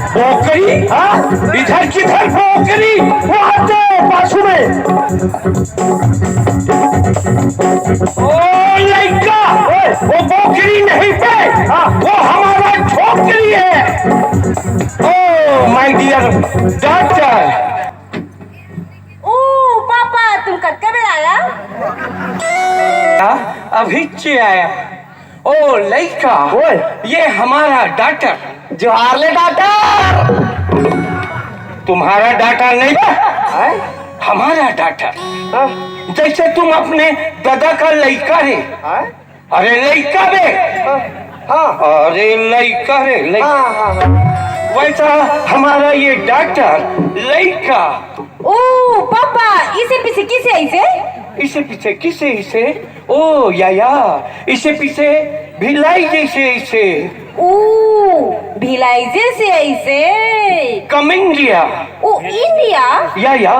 पोखरी? हाँ, इधर किधर पोखरी? वहां तो बाजू में। ओ लड़का, वो पोखरी नहीं पे, वो हमारा छोकरी है। Oh my dear doctor. Oh पापा, तुम कब आया? अभी से आया। ओ लड़का, ये हमारा डॉक्टर। जोहारले डॉक्टर। तुम्हारा डाटा नहीं है? हमारा डाटा। जैसे तुम अपने दादा का लड़का है। अरे लड़का बे। अरे लड़का रे लड़का। वैसा हमारा ये डॉक्टर लड़का। ओ पापा, इसे पीछे किसे ऐसे? इसे पीछे किसे इसे? ओ या इसे पीछे भिलाई जैसे इसे। ओ भिलाई जैसे ऐसे। Come India. ओ इंडिया? या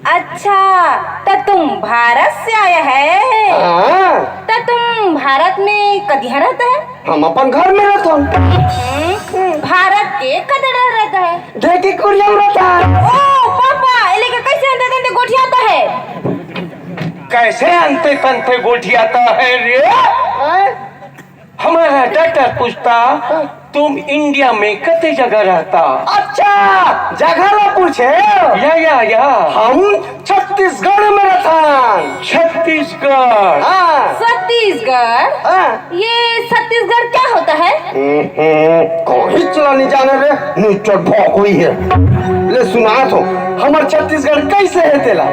अच्छा, तो तुम भारत से आया है? तो तुम भारत में कदिया रहता है? हम अपन घर में रहता हूँ। भारत के कदर रहता है? ढेकी कुरियम रहता है। ओ पापा, लेकिन कैसे अंदर अंदर गोठियाता है? कैसे अंते तंते गोठियाता है रे? हमारा डॉक्टर पूछता तुम इंडिया में कितने जगह रहता? अच्छा, जगह ना पूछे। या हम छत्तीसगढ़ में रहता। छत्तीसगढ़? छत्तीसगढ़? ये छत्तीसगढ़ क्या होता है? कोई चला नहीं जाने रे, नीचे भौंक हुई है। ले सुना तो, हमार छत्तीसगढ़ कैसे है तेला?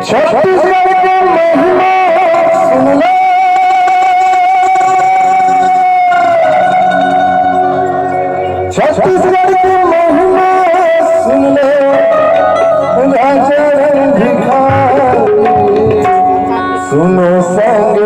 छत्तीसगढ़ के महिमा सुन ले। छत्तीसगढ़ की महिमा सुन ले, राजा भिखारी सुनो संग